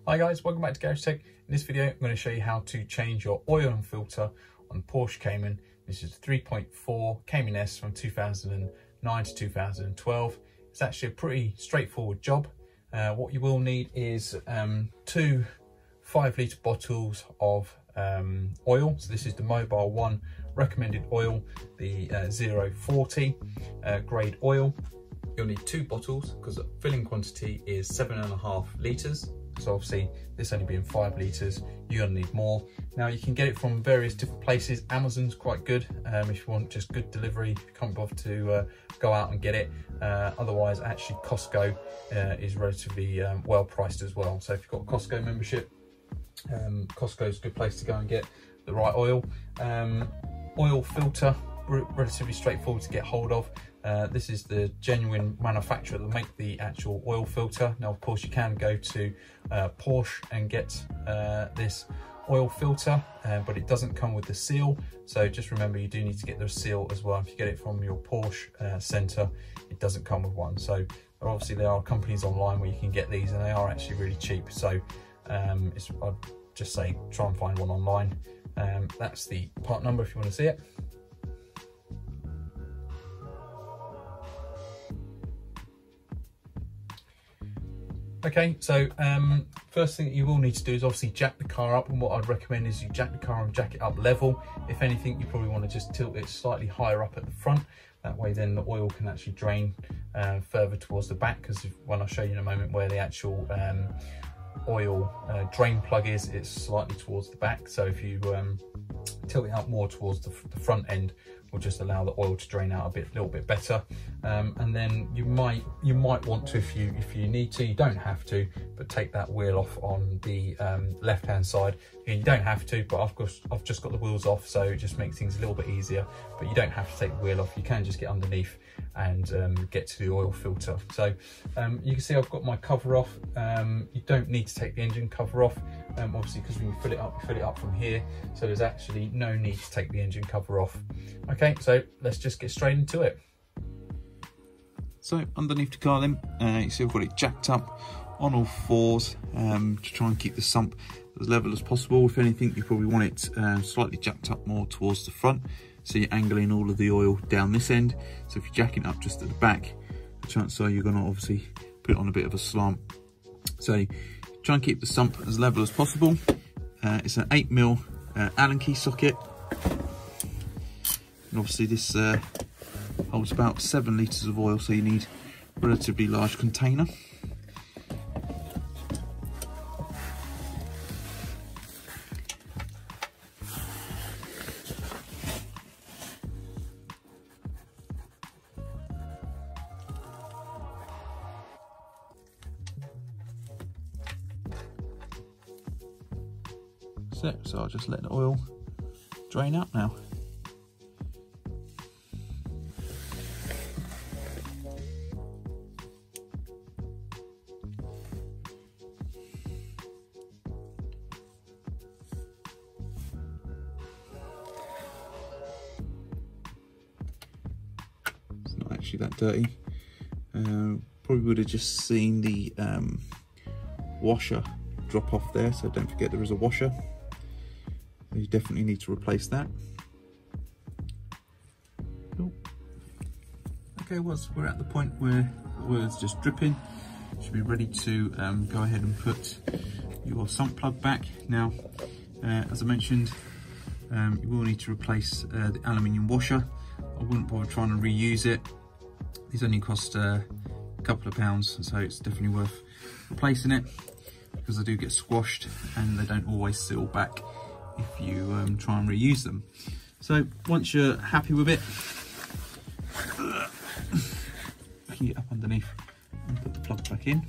Hi guys, welcome back to GarageTech. In this video, I'm going to show you how to change your oil and filter on Porsche Cayman. This is 3.4 Cayman S from 2009 to 2012. It's actually a pretty straightforward job. What you will need is two 5-litre bottles of oil. So this is the Mobil 1 recommended oil, the 040 grade oil. You'll need 2 bottles because the filling quantity is 7.5 litres. So obviously this only being 5 litres, you're gonna need more. Now you can get it from various different places. Amazon's quite good if you want just good delivery, if you can't bother to go out and get it. Otherwise, actually Costco is relatively well priced as well. So if you've got a Costco membership, Costco's a good place to go and get the right oil. Oil filter, relatively straightforward to get hold of. This is the genuine manufacturer that make the actual oil filter. Now, of course, you can go to Porsche and get this oil filter, but it doesn't come with the seal. So just remember, you do need to get the seal as well. If you get it from your Porsche center, it doesn't come with one. So obviously there are companies online where you can get these and they are actually really cheap. So I'd just say try and find one online. That's the part number if you want to see it. Okay, so first thing that you will need to do is obviously jack the car up, and what I'd recommend is you jack the car and jack it up level. If anything, you probably want to just tilt it slightly higher up at the front. That way then the oil can actually drain further towards the back, because when I'll show you in a moment where the actual oil drain plug is, it's slightly towards the back. So if you tilt it up more towards the front end, will just allow the oil to drain out a little bit better. And then you might want to, if you need to, you don't have to, but take that wheel off on the left hand side. You don't have to, but I've just got the wheels off, so it just makes things a little bit easier. But you don't have to take the wheel off, you can just get underneath and get to the oil filter. So you can see I've got my cover off. You don't need to take the engine cover off, obviously, because when you fill it up from here, so there's actually no need to take the engine cover off. Okay, so let's just get straight into it. So underneath the car then, you see I've got it jacked up on all fours to try and keep the sump as level as possible. If anything, you probably want it slightly jacked up more towards the front, so you're angling all of the oil down this end. So if you're jacking up just at the back, the chances are you're going to obviously put it on a bit of a slant. So try and keep the sump as level as possible. It's an 8mm Allen key socket. And obviously this holds about 7 litres of oil, so you need a relatively large container. So I'll just let the oil drain out now. It's not actually that dirty. Probably would have just seen the washer drop off there, so don't forget there is a washer. You definitely need to replace that. Cool. Okay, once we're at the point where the oil is just dripping, you should be ready to go ahead and put your sump plug back. Now, as I mentioned, you will need to replace the aluminium washer. I wouldn't bother trying to reuse it. These only cost a couple of pounds, so it's definitely worth replacing it, because they do get squashed and they don't always seal back if you try and reuse them. So once you're happy with it, you can get up underneath and put the plug back in.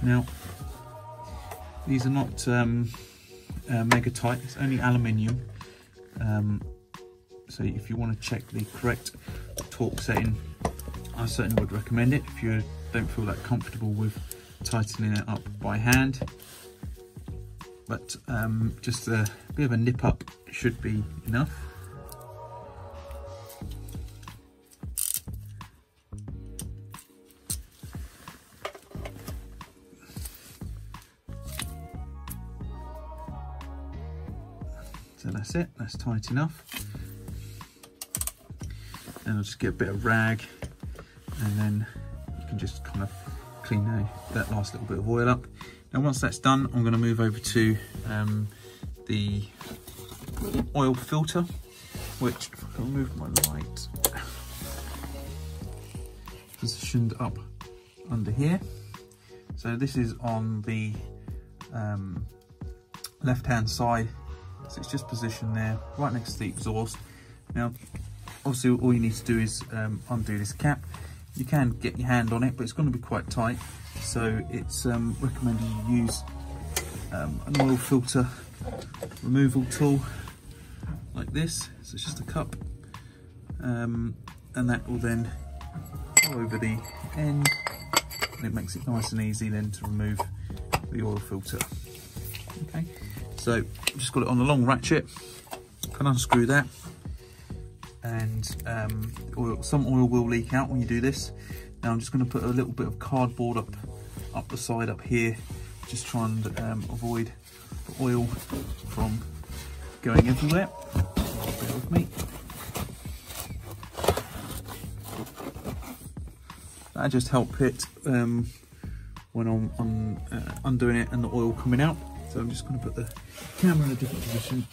Now, these are not mega tight, it's only aluminium. So if you want to check the correct torque setting, I certainly would recommend it. If you don't feel that comfortable with tightening it up by hand, but just a bit of a nip up should be enough. So that's it, that's tight enough. And I'll just get a bit of rag, and then you can just kind of clean that last little bit of oil up. Now once that's done, I'm going to move over to the oil filter, which, if I can move my light, positioned up under here. So this is on the left hand side, so it's just positioned there right next to the exhaust. Now obviously all you need to do is undo this cap. You can get your hand on it, but it's going to be quite tight, so it's recommended you use an oil filter removal tool like this. So it's just a cup, and that will then go over the end, and it makes it nice and easy then to remove the oil filter. Okay, so I've just got it on the long ratchet, can unscrew that, and some oil will leak out when you do this. Now I'm just going to put a little bit of cardboard up the side up here, just trying to avoid the oil from going everywhere. Bear with me. That just help it when I'm undoing it and the oil coming out. So I'm just going to put the camera in a different position.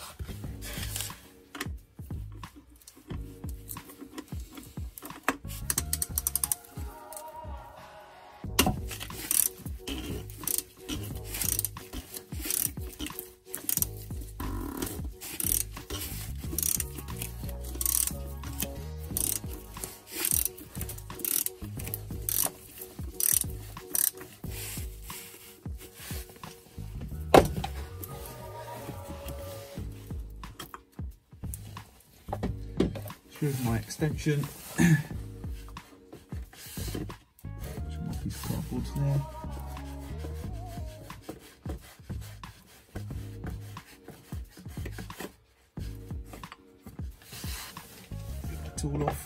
Here's my extension. Some more piece of cardboard there. Get the tool off.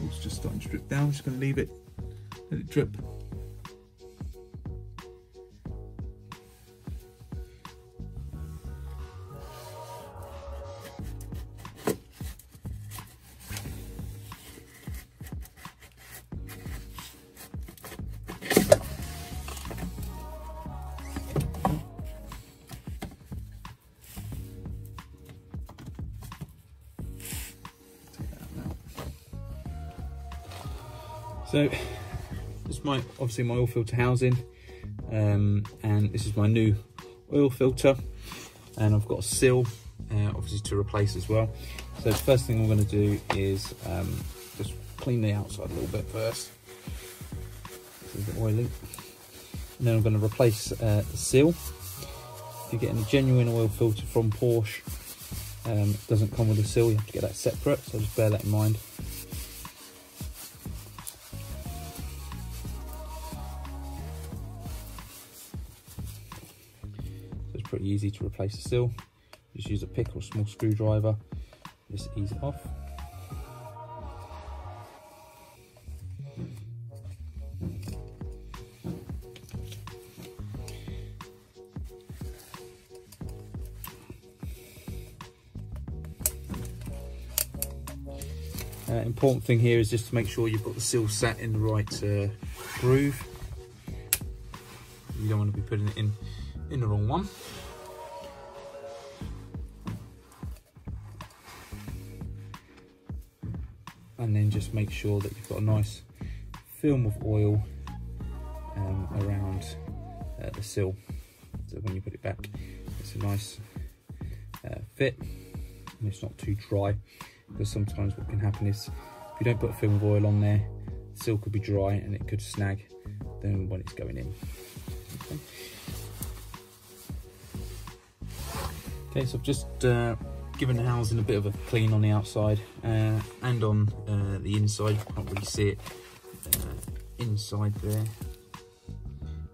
It's just starting to drip down. I'm just going to leave it. Let it drip. So this is obviously my oil filter housing, and this is my new oil filter, and I've got a seal obviously to replace as well. So the first thing I'm going to do is just clean the outside a little bit first. This is the oiling, and then I'm going to replace the seal. If you're getting a genuine oil filter from Porsche, it doesn't come with a seal, you have to get that separate, so just bear that in mind. Pretty easy to replace the seal. Just use a pick or a small screwdriver, just ease it off. Important thing here is just to make sure you've got the seal sat in the right groove. You don't want to be putting it in the wrong one. And then just make sure that you've got a nice film of oil around the seal, so when you put it back it's a nice fit and it's not too dry, because sometimes what can happen is if you don't put a film of oil on there, the seal could be dry and it could snag then when it's going in. Okay, so I've just given the housing a bit of a clean on the outside and on the inside. You can't really see it inside there.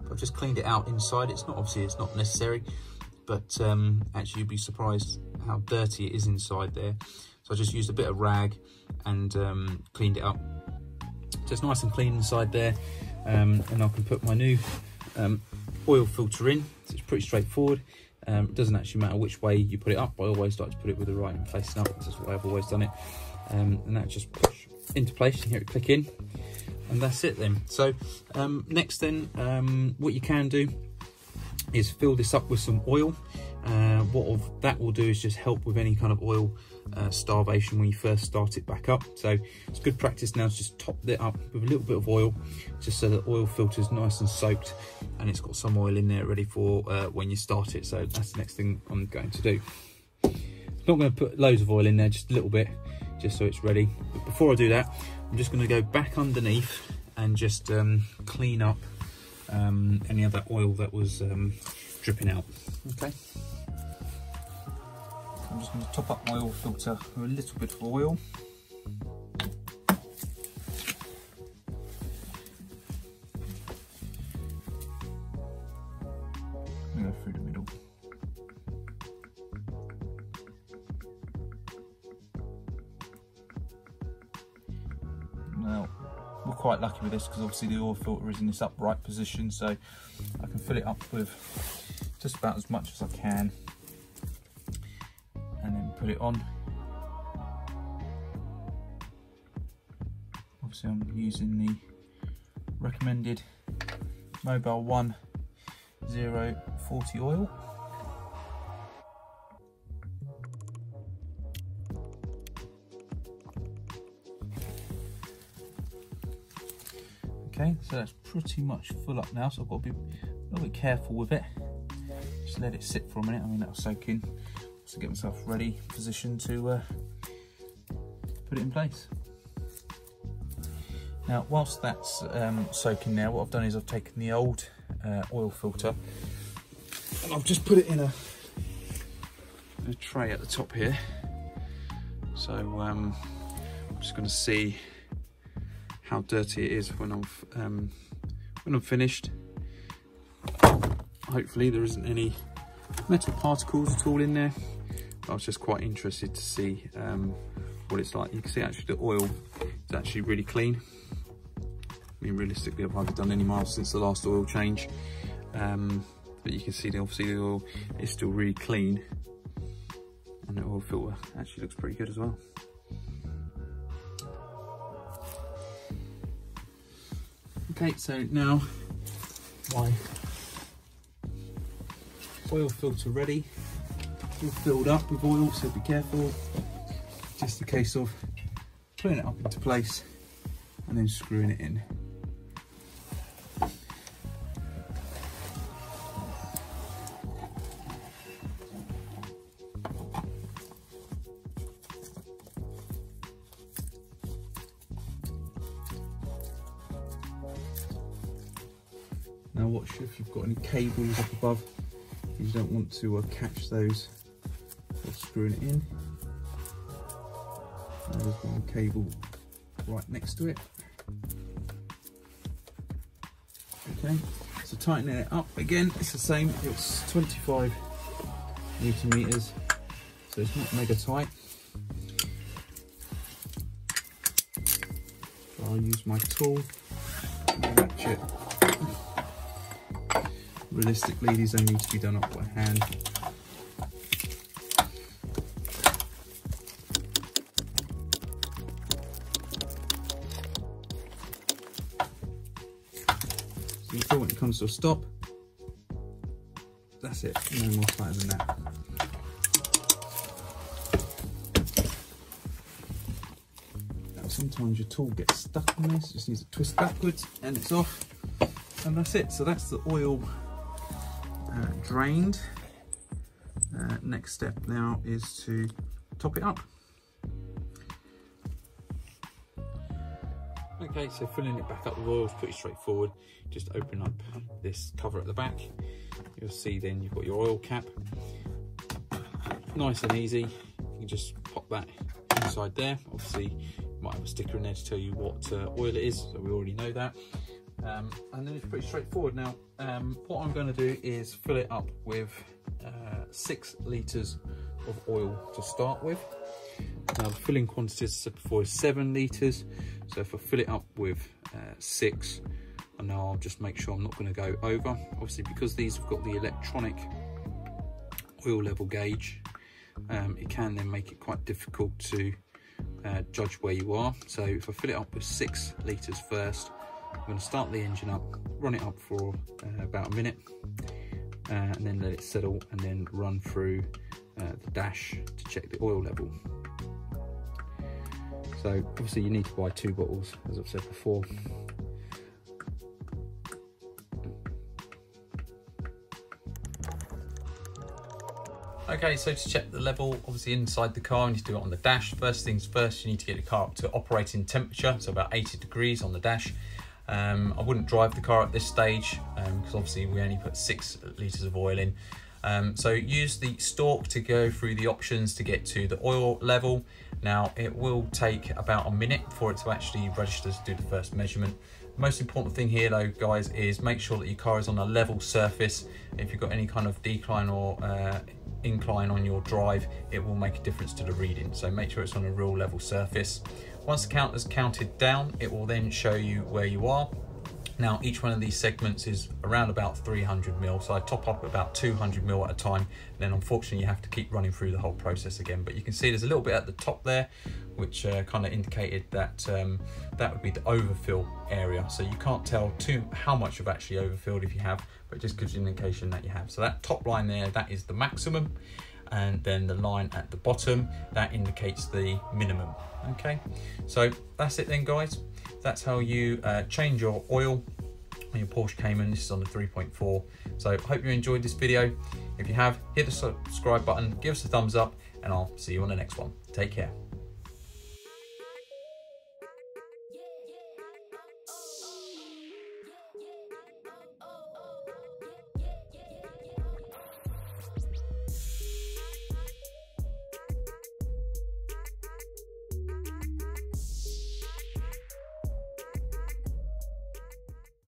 But I've just cleaned it out inside. It's not, obviously it's not necessary, but actually you'd be surprised how dirty it is inside there. So I just used a bit of rag and cleaned it up. So it's nice and clean inside there, and I can put my new oil filter in. So it's pretty straightforward. It doesn't actually matter which way you put it up. I always like to put it with the right facing up. This is the way I've always done it. And that just push into place. You can hear it click in, and that's it then. So next then, what you can do is fill this up with some oil. What that will do is just help with any kind of oil starvation when you first start it back up. So it's good practice now to just top it up with a little bit of oil, just so the oil filter is nice and soaked and it's got some oil in there ready for when you start it. So that's the next thing I'm going to do. I'm not going to put loads of oil in there, just a little bit, just so it's ready. But before I do that, I'm just going to go back underneath and just clean up any of that oil that was dripping out. Okay. I'm just going to top up my oil filter with a little bit of oil. Go through the middle. Now, we're quite lucky with this because obviously the oil filter is in this upright position, so I can fill it up with just about as much as I can. And then put it on. Obviously I'm using the recommended Mobil 1040 oil. Okay, so that's pretty much full up now, so I've got to be a little bit careful with it. Just let it sit for a minute. I mean, that'll soak in. To get myself ready, positioned to put it in place. Now, whilst that's soaking there, what I've done is I've taken the old oil filter and I've just put it in a tray at the top here. So I'm just going to see how dirty it is when I'm finished. Hopefully there isn't any metal particles at all in there. I was just quite interested to see what it's like. You can see actually the oil is actually really clean. I mean, realistically, I've hardly done any miles since the last oil change, but you can see that obviously the oil is still really clean, and the oil filter actually looks pretty good as well. Okay, so now my oil filter ready, all filled up with oil, so be careful. Just a case of putting it up into place and then screwing it in. Now watch if you've got any cables up above, you don't want to catch those or screwing it in. There's one cable right next to it. Okay, so tightening it up again, it's the same, it's 25 Newton meters, so it's not mega tight. So I'll use my tool and ratchet. Realistically, these only need to be done up by hand. So you feel when it comes to a stop, that's it, no more tighter than that. Now sometimes your tool gets stuck on this, just needs to twist backwards and it's off, and that's it. So that's the oil drained. Next step now is to top it up. Okay, so filling it back up with oil is pretty straightforward. Just open up this cover at the back. You'll see then you've got your oil cap. Nice and easy. You can just pop that inside there. Obviously, you might have a sticker in there to tell you what oil it is, so we already know that. And then it's pretty straightforward. Now, what I'm going to do is fill it up with 6 litres of oil to start with. Now the filling quantity, as I said before, is 7 litres. So if I fill it up with 6, I know I'll just make sure I'm not going to go over. Obviously, because these have got the electronic oil level gauge, it can then make it quite difficult to judge where you are. So if I fill it up with 6 litres first, I'm going to start the engine up, run it up for about a minute, and then let it settle, and then run through the dash to check the oil level. So obviously you need to buy 2 bottles, as I've said before. Okay, so to check the level, obviously inside the car, you need to do it on the dash. First things first, you need to get the car up to operating temperature, so about 80 degrees on the dash. I wouldn't drive the car at this stage, because obviously we only put 6 litres of oil in. So use the stalk to go through the options to get to the oil level. Now it will take about a minute for it to actually register to do the first measurement. The most important thing here though, guys, is make sure that your car is on a level surface. If you've got any kind of decline or incline on your drive, it will make a difference to the reading. So make sure it's on a real level surface. Once the counter's counted down, it will then show you where you are. Now each one of these segments is around about 300 mil, so I top up about 200 mil at a time, and then unfortunately you have to keep running through the whole process again. But you can see there's a little bit at the top there which kind of indicated that that would be the overfill area. So you can't tell how much you've actually overfilled if you have, but it just gives you an indication that you have. So that top line there, that is the maximum, and then the line at the bottom, that indicates the minimum. Okay, so that's it then, guys. That's how you change your oil on your Porsche Cayman. This is on the 3.4. So I hope you enjoyed this video. If you have, hit the subscribe button, give us a thumbs up, and I'll see you on the next one. Take care.